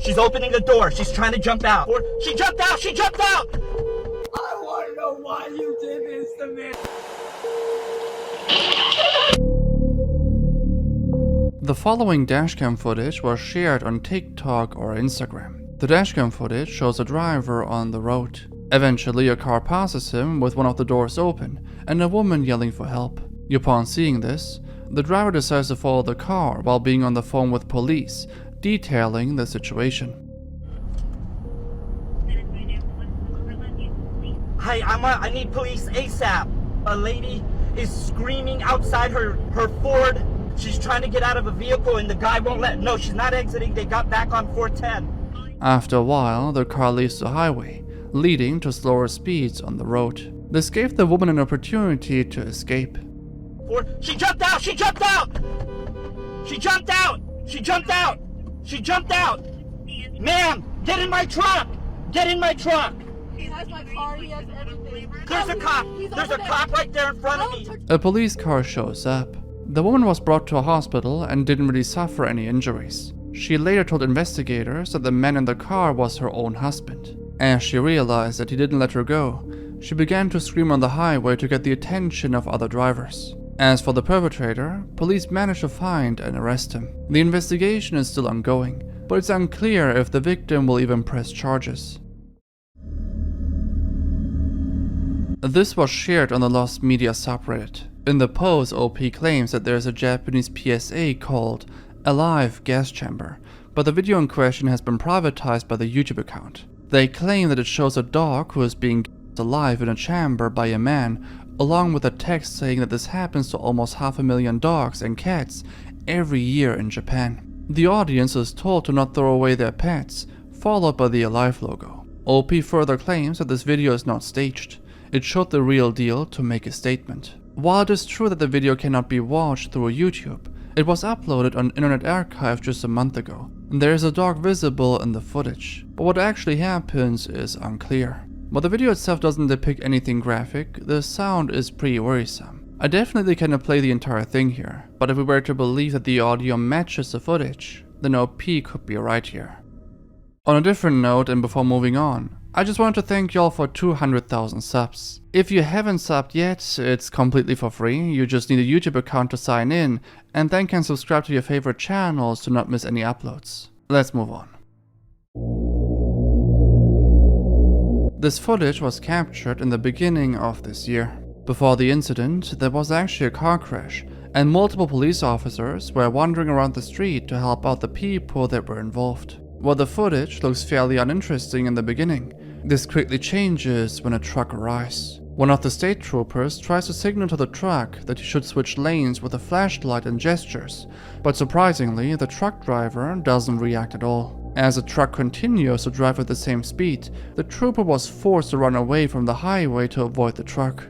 She's opening the door. She's trying to jump out. Or she jumped out. She jumped out. I want to know why you did this to me. The following dashcam footage was shared on TikTok or Instagram. The dashcam footage shows a driver on the road. Eventually, a car passes him with one of the doors open and a woman yelling for help. Upon seeing this, the driver decides to follow the car while being on the phone with police, detailing the situation. Hi, I need police ASAP. A lady is screaming outside her Ford. She's trying to get out of a vehicle and the guy won't let. No, she's not exiting. They got back on 410. After a while, the car leaves the highway, leading to slower speeds on the road. This gave the woman an opportunity to escape. She jumped out! She jumped out! She jumped out! She jumped out! She jumped out! Ma'am, get in my truck! Get in my truck! He has my car, he has everything. There's a cop! There's a cop right there in front of me! A police car shows up. The woman was brought to a hospital and didn't really suffer any injuries. She later told investigators that the man in the car was her own husband. As she realized that he didn't let her go, she began to scream on the highway to get the attention of other drivers. As for the perpetrator, police managed to find and arrest him. The investigation is still ongoing, but it's unclear if the victim will even press charges. This was shared on the Lost Media subreddit. In the post, OP claims that there is a Japanese PSA called Alive Gas Chamber, but the video in question has been privatized by the YouTube account. They claim that it shows a dog who is being gassed alive in a chamber by a man, along with a text saying that this happens to almost 500,000 dogs and cats every year in Japan. The audience is told to not throw away their pets, followed by the Alive logo. OP further claims that this video is not staged. It showed the real deal to make a statement. While it is true that the video cannot be watched through YouTube, it was uploaded on Internet Archive just a month ago. There is a dog visible in the footage, but what actually happens is unclear. While the video itself doesn't depict anything graphic, the sound is pretty worrisome. I definitely cannot play the entire thing here, but if we were to believe that the audio matches the footage, then OP could be right here. On a different note, and before moving on, I just wanted to thank y'all for 200,000 subs. If you haven't subbed yet, it's completely for free. You just need a YouTube account to sign in, and then can subscribe to your favorite channels to not miss any uploads. Let's move on. This footage was captured in the beginning of this year. Before the incident, there was actually a car crash, and multiple police officers were wandering around the street to help out the people that were involved. While the footage looks fairly uninteresting in the beginning, this quickly changes when a truck arrives. One of the state troopers tries to signal to the truck that he should switch lanes with a flashlight and gestures, but surprisingly, the truck driver doesn't react at all. As the truck continues to drive at the same speed, the trooper was forced to run away from the highway to avoid the truck.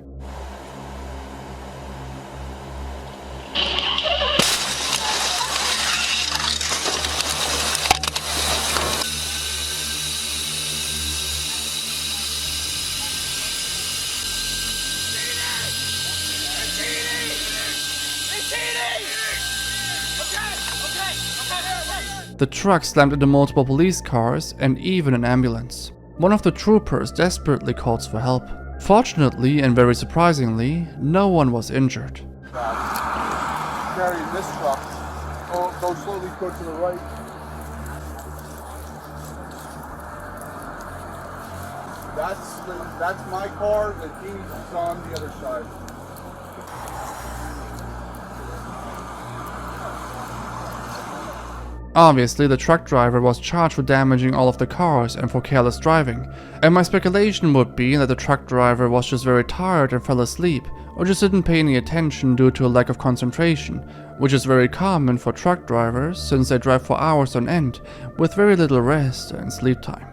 The truck slammed into multiple police cars and even an ambulance. One of the troopers desperately calls for help. Fortunately, and very surprisingly, no one was injured. Carrying this truck. Oh, go slowly, go to the right. That's my car, the King's is on the other side. Obviously, the truck driver was charged for damaging all of the cars and for careless driving, and my speculation would be that the truck driver was just very tired and fell asleep, or just didn't pay any attention due to a lack of concentration, which is very common for truck drivers since they drive for hours on end with very little rest and sleep time.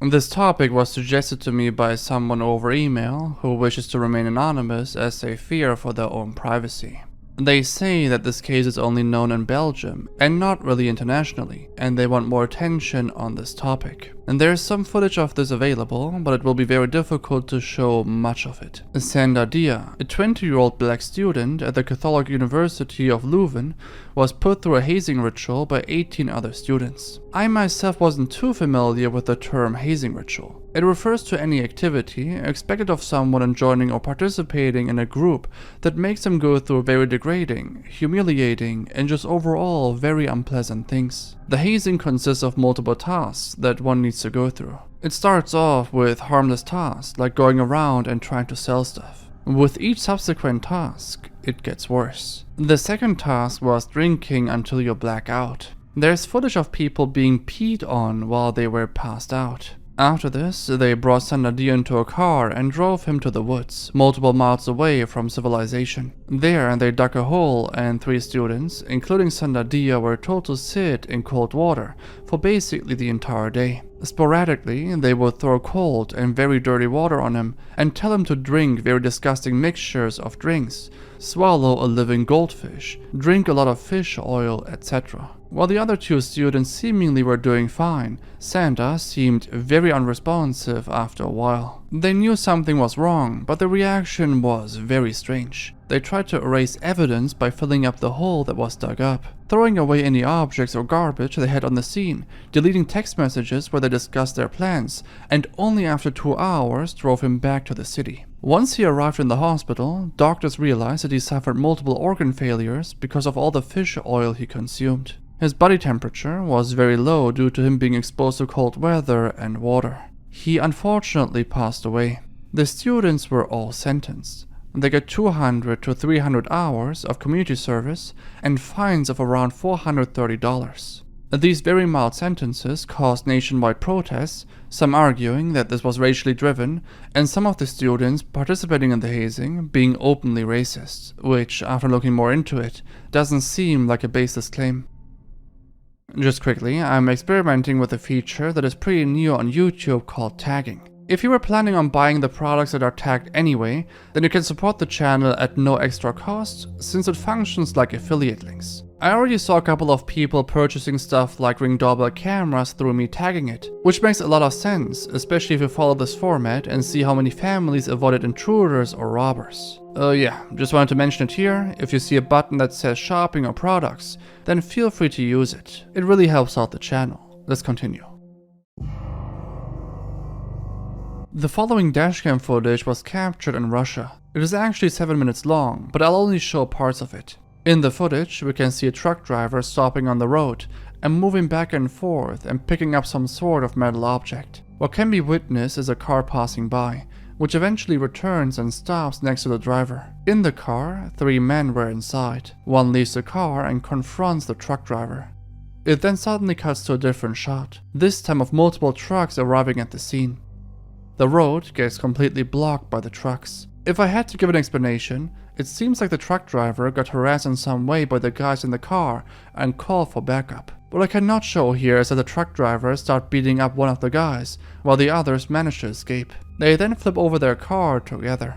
This topic was suggested to me by someone over email who wishes to remain anonymous as they fear for their own privacy. They say that this case is only known in Belgium and not really internationally, and they want more attention on this topic. And there is some footage of this available, but it will be very difficult to show much of it. Sanda Dia, a 20-year-old black student at the Catholic University of Leuven, was put through a hazing ritual by 18 other students. I myself wasn't too familiar with the term hazing ritual. It refers to any activity expected of someone joining or participating in a group that makes them go through very degrading, humiliating, and just overall very unpleasant things. The hazing consists of multiple tasks that one needs to go through. It starts off with harmless tasks like going around and trying to sell stuff. With each subsequent task, it gets worse. The second task was drinking until you black out. There's footage of people being peed on while they were passed out. After this, they brought Sanda Dia into a car and drove him to the woods, multiple miles away from civilization. There, they dug a hole and 3 students, including Sanda Dia, were told to sit in cold water for basically the entire day. Sporadically, they would throw cold and very dirty water on him and tell him to drink very disgusting mixtures of drinks, swallow a living goldfish, drink a lot of fish oil, etc. While the other 2 students seemingly were doing fine, Sanda seemed very unresponsive after a while. They knew something was wrong, but the reaction was very strange. They tried to erase evidence by filling up the hole that was dug up, throwing away any objects or garbage they had on the scene, deleting text messages where they discussed their plans, and only after 2 hours drove him back to the city. Once he arrived in the hospital, doctors realized that he suffered multiple organ failures because of all the fish oil he consumed. His body temperature was very low due to him being exposed to cold weather and water. He unfortunately passed away. The students were all sentenced. They get 200 to 300 hours of community service and fines of around $430. These very mild sentences caused nationwide protests, some arguing that this was racially driven, and some of the students participating in the hazing being openly racist, which, after looking more into it, doesn't seem like a baseless claim. Just quickly, I'm experimenting with a feature that is pretty new on YouTube called tagging. If you were planning on buying the products that are tagged anyway, then you can support the channel at no extra cost, since it functions like affiliate links. I already saw a couple of people purchasing stuff like Ring doorbell cameras through me tagging it, which makes a lot of sense, especially if you follow this format and see how many families avoided intruders or robbers. Yeah, just wanted to mention it here. If you see a button that says shopping or products, then feel free to use it. It really helps out the channel. Let's continue. The following dashcam footage was captured in Russia. It is actually 7 minutes long, but I'll only show parts of it. In the footage, we can see a truck driver stopping on the road and moving back and forth and picking up some sort of metal object. What can be witnessed is a car passing by, which eventually returns and stops next to the driver. In the car, 3 men were inside. One leaves the car and confronts the truck driver. It then suddenly cuts to a different shot, this time of multiple trucks arriving at the scene. The road gets completely blocked by the trucks. If I had to give an explanation, it seems like the truck driver got harassed in some way by the guys in the car and called for backup. What I cannot show here is that the truck driver starts beating up one of the guys, while the others manage to escape. They then flip over their car together.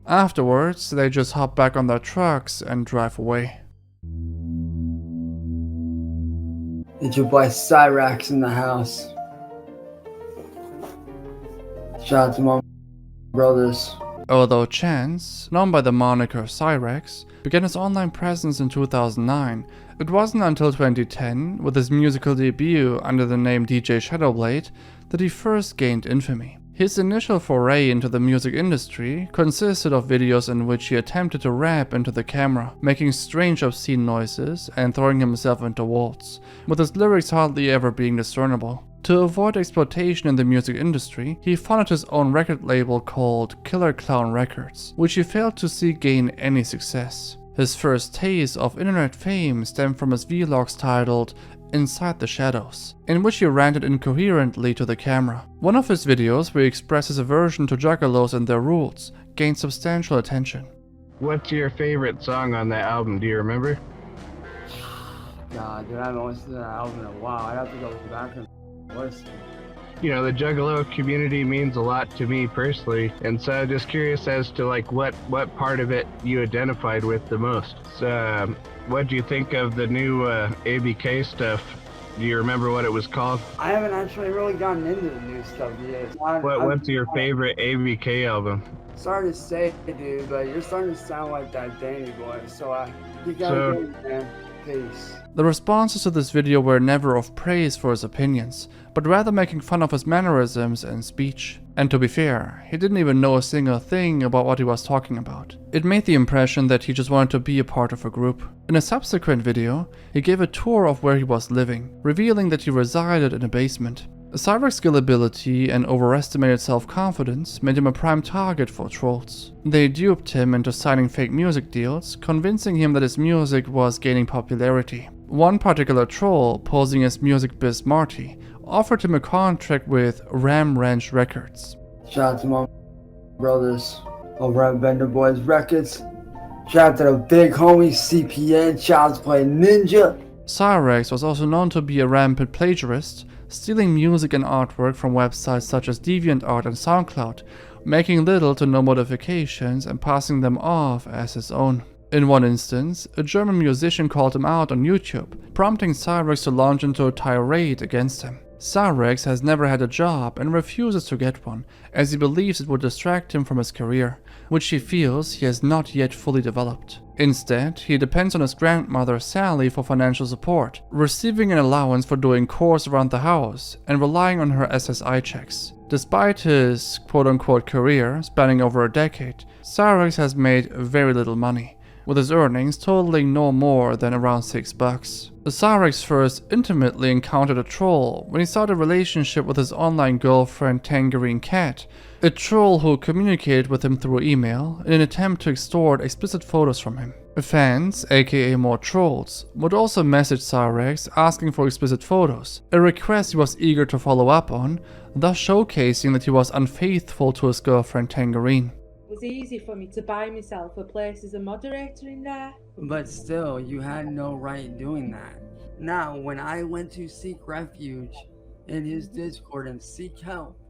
Afterwards, they just hop back on their trucks and drive away. It's your boy Cyraxx in the house. Shout out to my brothers. Although Chance, known by the moniker Cyraxx, began his online presence in 2009, it wasn't until 2010, with his musical debut under the name DJ Shadowblade, that he first gained infamy. His initial foray into the music industry consisted of videos in which he attempted to rap into the camera, making strange obscene noises and throwing himself into walls, with his lyrics hardly ever being discernible. To avoid exploitation in the music industry, he founded his own record label called Killer Clown Records, which he failed to see gain any success. His first taste of internet fame stemmed from his vlogs titled Inside the Shadows, in which he ranted incoherently to the camera. One of his videos, where he expressed his aversion to juggalos and their rules, gained substantial attention. What's your favorite song on that album? Do you remember? God, dude, I haven't listened to that album in a while. I'd have to go back and listen. You know, the Juggalo community means a lot to me personally, and so I'm just curious as to like what part of it you identified with the most. So, what do you think of the new ABK stuff? Do you remember what it was called? I haven't actually really gotten into the new stuff yet. What's your favorite ABK album? Sorry to say, dude, but you're starting to sound like that Danny boy. So you gotta go, man. Peace. The responses to this video were never of praise for his opinions, but rather making fun of his mannerisms and speech. And to be fair, he didn't even know a single thing about what he was talking about. It made the impression that he just wanted to be a part of a group. In a subsequent video, he gave a tour of where he was living, revealing that he resided in a basement. Cyraxx's skill ability and overestimated self-confidence made him a prime target for trolls. They duped him into signing fake music deals, convincing him that his music was gaining popularity. One particular troll, posing as Music Biz Marty, offered him a contract with Ram Ranch Records. Shout out to my brothers over at Vendor Boys Records. Shout out to the big homie CPN, Child's Play Ninja. Cyraxx was also known to be a rampant plagiarist, stealing music and artwork from websites such as DeviantArt and SoundCloud, making little to no modifications and passing them off as his own. In one instance, a German musician called him out on YouTube, prompting Cyraxx to launch into a tirade against him. Cyraxx has never had a job and refuses to get one, as he believes it would distract him from his career, which he feels he has not yet fully developed. Instead, he depends on his grandmother Sally for financial support, receiving an allowance for doing chores around the house and relying on her SSI checks. Despite his quote-unquote career spanning over a decade, Cyraxx has made very little money, with his earnings totaling no more than around $6. Cyraxx first intimately encountered a troll when he started a relationship with his online girlfriend Tangerine Cat, a troll who communicated with him through email in an attempt to extort explicit photos from him. Fans, aka more trolls, would also message Cyraxx asking for explicit photos, a request he was eager to follow up on, thus showcasing that he was unfaithful to his girlfriend Tangerine. It was easy for me to buy myself a place as a moderator in there. But still, you had no right doing that. Now, when I went to seek refuge in his Discord and seek help,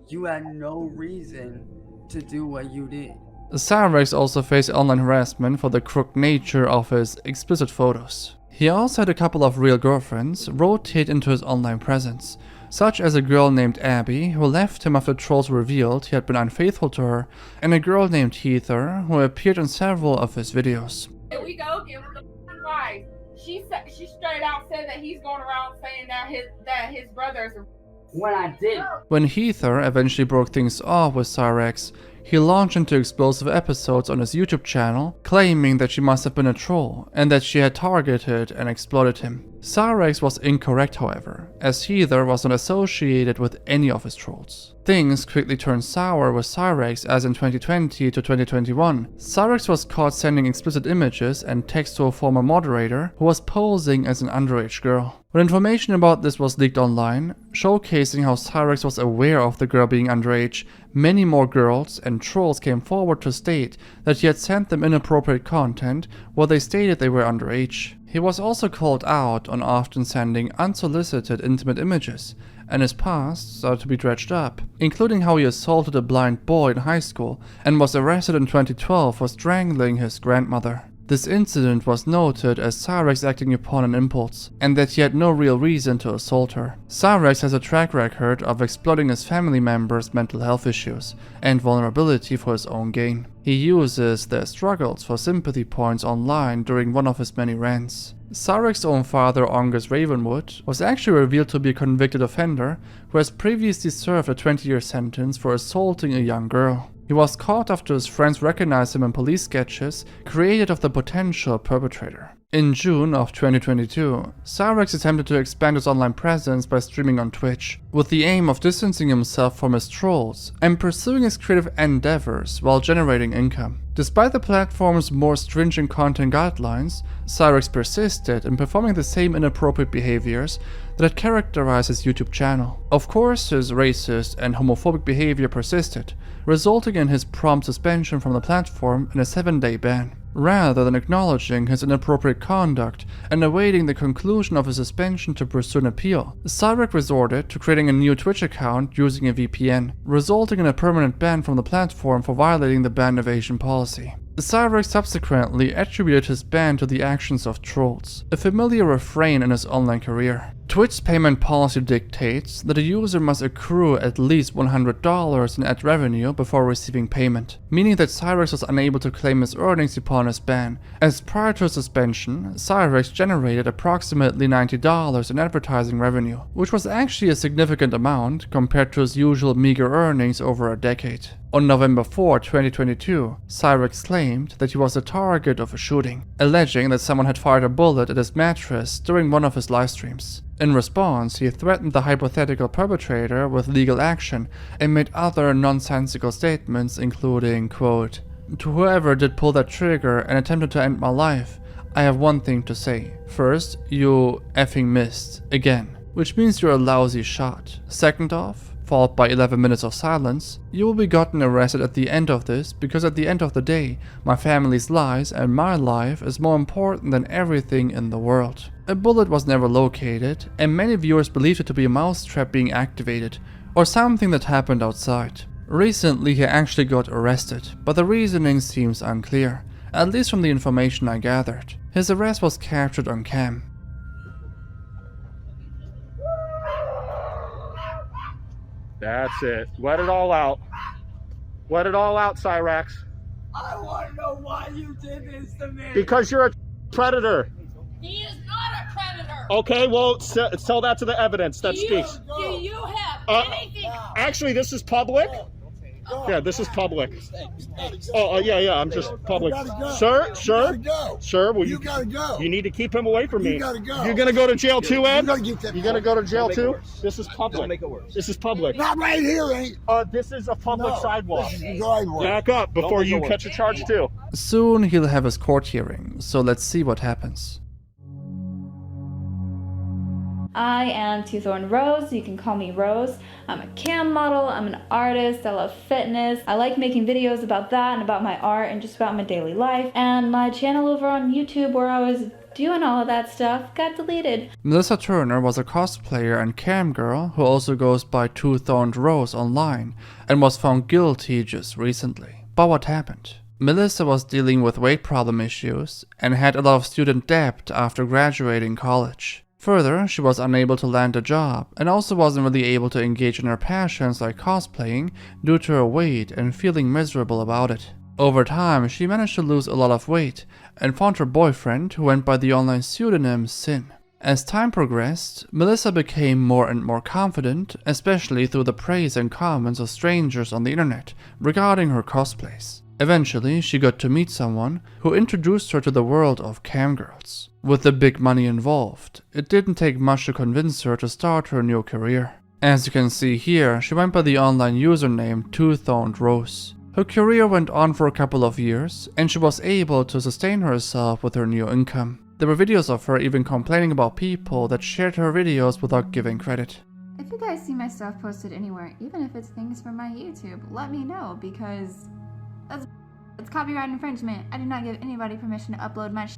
you had no reason to do what you did. Cyraxx also faced online harassment for the crooked nature of his explicit photos. He also had a couple of real girlfriends rotate into his online presence, such as a girl named Abby, who left him after trolls revealed he had been unfaithful to her, and a girl named Heather, who appeared in several of his videos. Here we go again with the wife. She straight out said that he's going around saying that his brothers are. When I did. When Heather eventually broke things off with Cyraxx, he launched into explosive episodes on his YouTube channel, claiming that she must have been a troll and that she had targeted and exploited him. Cyraxx was incorrect, however, as Heather was not associated with any of his trolls. Things quickly turned sour with Cyraxx as in 2020 to 2021, Cyraxx was caught sending explicit images and text to a former moderator who was posing as an underage girl. When information about this was leaked online, showcasing how Cyraxx was aware of the girl being underage, many more girls and trolls came forward to state that he had sent them inappropriate content where they stated they were underage. He was also called out on often sending unsolicited intimate images, and his past started to be dredged up, including how he assaulted a blind boy in high school and was arrested in 2012 for strangling his grandmother. This incident was noted as Cyraxx acting upon an impulse, and that he had no real reason to assault her. Cyraxx has a track record of exploiting his family members' mental health issues and vulnerability for his own gain. He uses their struggles for sympathy points online during one of his many rants. Cyraxx's own father, Angus Ravenwood, was actually revealed to be a convicted offender who has previously served a 20-year sentence for assaulting a young girl. He was caught after his friends recognized him in police sketches created of the potential perpetrator. In June of 2022, Cyraxx attempted to expand his online presence by streaming on Twitch, with the aim of distancing himself from his trolls and pursuing his creative endeavors while generating income. Despite the platform's more stringent content guidelines, Cyraxx persisted in performing the same inappropriate behaviors that had characterized his YouTube channel. Of course, his racist and homophobic behavior persisted, resulting in his prompt suspension from the platform and a 7-day ban. Rather than acknowledging his inappropriate conduct and awaiting the conclusion of his suspension to pursue an appeal, Cyraxx resorted to creating a new Twitch account using a VPN, resulting in a permanent ban from the platform for violating the ban evasion policy. Cyraxx subsequently attributed his ban to the actions of trolls, a familiar refrain in his online career. Twitch's payment policy dictates that a user must accrue at least $100 in ad revenue before receiving payment, meaning that Cyraxx was unable to claim his earnings upon his ban, as prior to his suspension, Cyraxx generated approximately $90 in advertising revenue, which was actually a significant amount compared to his usual meager earnings over a decade. On November 4, 2022, Cyraxx claimed that he was the target of a shooting, alleging that someone had fired a bullet at his mattress during one of his live streams. In response, he threatened the hypothetical perpetrator with legal action and made other nonsensical statements including, quote, "To whoever did pull that trigger and attempted to end my life, I have one thing to say. First, you effing missed. Again. Which means you're a lousy shot. Second off, followed by 11 minutes of silence, you will be gotten arrested at the end of this because at the end of the day, my family's lives and my life is more important than everything in the world." A bullet was never located, and many viewers believed it to be a mousetrap being activated, or something that happened outside. Recently he actually got arrested, but the reasoning seems unclear, at least from the information I gathered. His arrest was captured on cam. That's it. Let it all out. Let it all out, Cyraxx. I want to know why you did this to me. Because you're a predator. He is not a predator. Okay, well, tell that to the evidence that speaks. Do you have anything? Actually, this is public. Yeah, this is public. Yeah, I'm just public. Sir, will You gotta go. You need to keep him away from me. You gotta go. You're gonna go to jail too, Ed? You gotta get that. You're gonna go to jail too? This is public. This is public. Not right here, ain't. This is a public sidewalk. This is the driveway. Back up before you catch a charge too. Soon he'll have his court hearing, so let's see what happens. I am Thorned Rose, you can call me Rose. I'm a cam model, I'm an artist, I love fitness. I like making videos about that and about my art and just about my daily life. And my channel over on YouTube where I was doing all of that stuff got deleted. Melissa Turner was a cosplayer and cam girl who also goes by Thorned Rose online and was found guilty just recently. But what happened? Melissa was dealing with weight problem issues and had a lot of student debt after graduating college. Further, she was unable to land a job and also wasn't really able to engage in her passions like cosplaying due to her weight and feeling miserable about it. Over time, she managed to lose a lot of weight and found her boyfriend who went by the online pseudonym Sin. As time progressed, Melissa became more and more confident, especially through the praise and comments of strangers on the internet regarding her cosplays. Eventually, she got to meet someone who introduced her to the world of camgirls. With the big money involved, it didn't take much to convince her to start her new career. As you can see here, she went by the online username Thorned Rose. Her career went on for a couple of years, and she was able to sustain herself with her new income. There were videos of her even complaining about people that shared her videos without giving credit. If you guys see my stuff posted anywhere, even if it's things from my YouTube, let me know because it's copyright infringement. I did not give anybody permission to upload my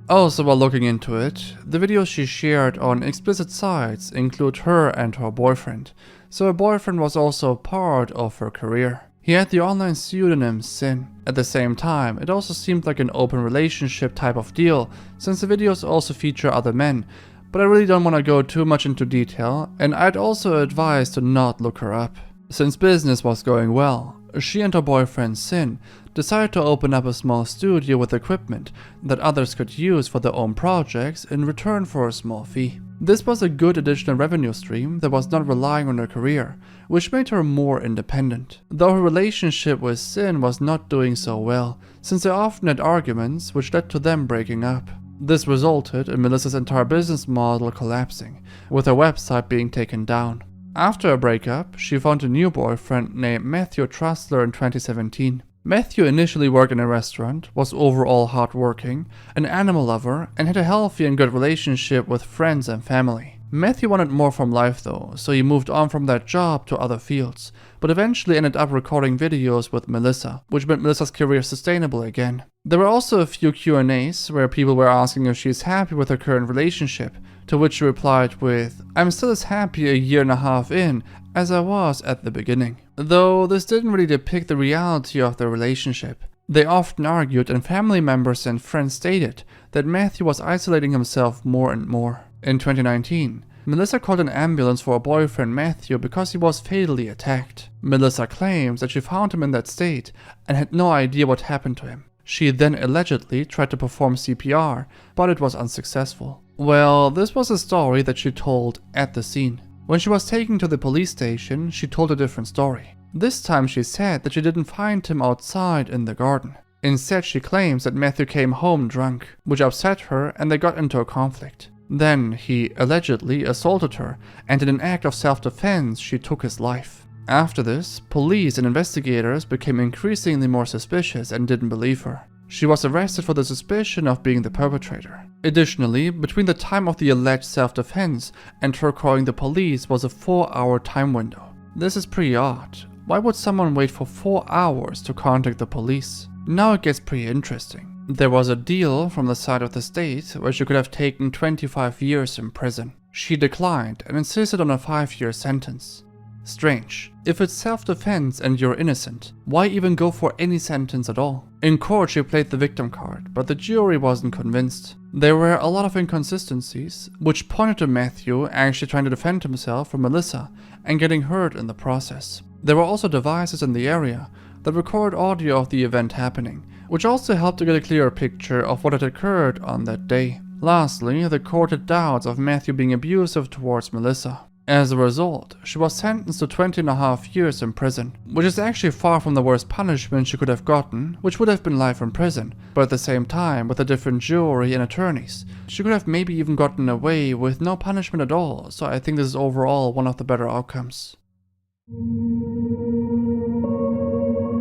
Also, while looking into it, the videos she shared on explicit sites include her and her boyfriend, so her boyfriend was also part of her career. He had the online pseudonym Sin. At the same time, it also seemed like an open relationship type of deal, since the videos also feature other men, but I really don't want to go too much into detail, and I'd also advise to not look her up. Since business was going well, she and her boyfriend Sin decided to open up a small studio with equipment that others could use for their own projects in return for a small fee. This was a good additional revenue stream that was not relying on her career, which made her more independent. Though her relationship with Sin was not doing so well, since they often had arguments which led to them breaking up. This resulted in Melissa's entire business model collapsing, with her website being taken down. After a breakup, she found a new boyfriend named Matthew Trussler in 2017. Matthew initially worked in a restaurant, was overall hardworking, an animal lover, and had a healthy and good relationship with friends and family. Matthew wanted more from life though, so he moved on from that job to other fields, but eventually ended up recording videos with Melissa, which made Melissa's career sustainable again. There were also a few Q&As where people were asking if she's happy with her current relationship, to which she replied with, "I'm still as happy a year and a half in as I was at the beginning." Though this didn't really depict the reality of their relationship. They often argued, and family members and friends stated that Matthew was isolating himself more and more. In 2019, Melissa called an ambulance for her boyfriend Matthew because he was fatally attacked. Melissa claims that she found him in that state and had no idea what happened to him. She then allegedly tried to perform CPR, but it was unsuccessful. Well, this was a story that she told at the scene. When she was taken to the police station, she told a different story. This time she said that she didn't find him outside in the garden. Instead, she claims that Matthew came home drunk, which upset her and they got into a conflict. Then he allegedly assaulted her, and in an act of self-defense, she took his life. After this, police and investigators became increasingly more suspicious and didn't believe her. She was arrested for the suspicion of being the perpetrator. Additionally, between the time of the alleged self-defense and her calling the police was a 4-hour time window. This is pretty odd. Why would someone wait for 4 hours to contact the police? Now it gets pretty interesting. There was a deal from the side of the state where she could have taken 25 years in prison. She declined and insisted on a 5-year sentence. Strange. If it's self-defense and you're innocent, why even go for any sentence at all? In court she played the victim card, but the jury wasn't convinced. There were a lot of inconsistencies, which pointed to Matthew actually trying to defend himself from Melissa and getting hurt in the process. There were also devices in the area that record audio of the event happening, which also helped to get a clearer picture of what had occurred on that day. Lastly, the court had doubts of Matthew being abusive towards Melissa. As a result, she was sentenced to 20.5 years in prison, which is actually far from the worst punishment she could have gotten, which would have been life in prison, but at the same time, with a different jury and attorneys, she could have maybe even gotten away with no punishment at all, so I think this is overall one of the better outcomes.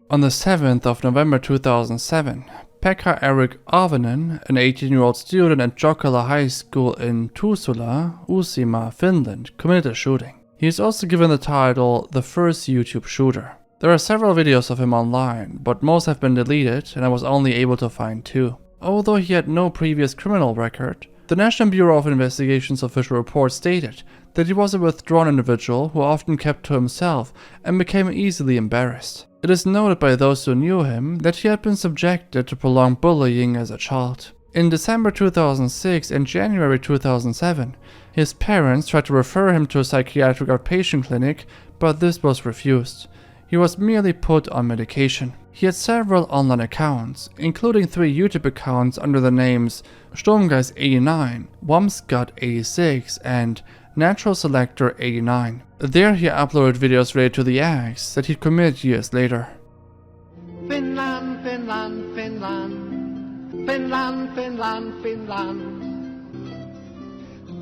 On the 7th of November 2007, Pekka-Eric an 18-year-old student at Jokela High School in Tuusula, Uusimaa, Finland, committed a shooting. He is also given the title The First YouTube Shooter. There are several videos of him online, but most have been deleted and I was only able to find 2. Although he had no previous criminal record, the National Bureau of Investigation's official report stated that he was a withdrawn individual who often kept to himself and became easily embarrassed. It is noted by those who knew him that he had been subjected to prolonged bullying as a child. In December 2006 and January 2007, his parents tried to refer him to a psychiatric outpatient clinic, but this was refused. He was merely put on medication. He had several online accounts, including 3 YouTube accounts under the names Stormgeist89, Wamsgut86, and Natural Selector 89. There he uploaded videos related to the acts that he'd commit years later. Finland, Finland, Finland. Finland, Finland, Finland.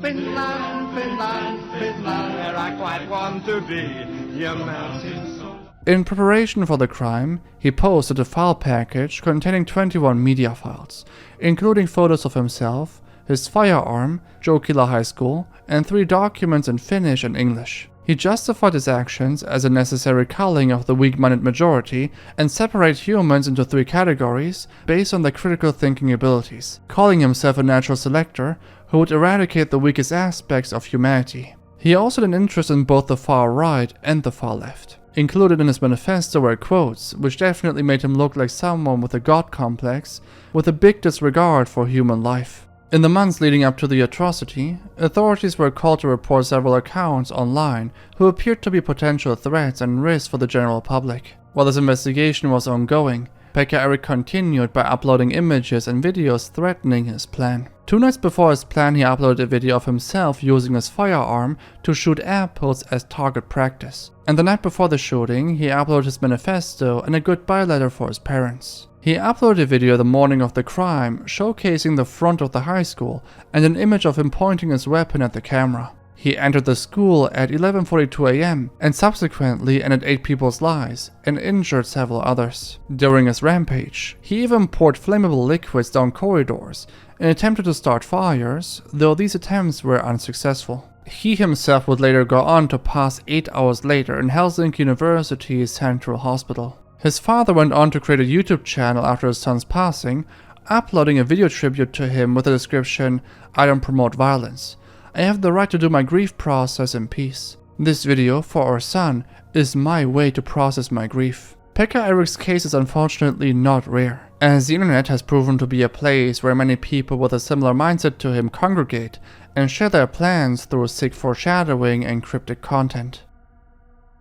Finland, Finland, Finland, where I quite want to be, your mountain soul. In preparation for the crime, he posted a file package containing 21 media files, including photos of himself, his firearm, Jokela High School, and 3 documents in Finnish and English. He justified his actions as a necessary culling of the weak-minded majority and separate humans into 3 categories based on their critical thinking abilities, calling himself a natural selector who would eradicate the weakest aspects of humanity. He also had an interest in both the far right and the far left. Included in his manifesto were quotes, which definitely made him look like someone with a god complex, with a big disregard for human life. In the months leading up to the atrocity, authorities were called to report several accounts online who appeared to be potential threats and risks for the general public. While this investigation was ongoing, Pekka-Eric continued by uploading images and videos threatening his plan. 2 nights before his plan, he uploaded a video of himself using his firearm to shoot apples as target practice. And the night before the shooting, he uploaded his manifesto and a goodbye letter for his parents. He uploaded a video the morning of the crime showcasing the front of the high school and an image of him pointing his weapon at the camera. He entered the school at 11:42 AM and subsequently ended 8 people's lives and injured several others. During his rampage, he even poured flammable liquids down corridors and attempted to start fires, though these attempts were unsuccessful. He himself would later go on to pass 8 hours later in Helsinki University's Central Hospital. His father went on to create a YouTube channel after his son's passing, uploading a video tribute to him with the description, "I don't promote violence. I have the right to do my grief process in peace. This video, for our son, is my way to process my grief." Pekka-Eric's case is unfortunately not rare, as the internet has proven to be a place where many people with a similar mindset to him congregate and share their plans through sick foreshadowing and cryptic content.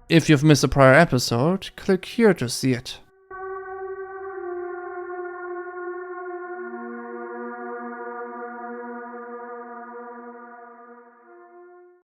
If you've missed a prior episode, click here to see it.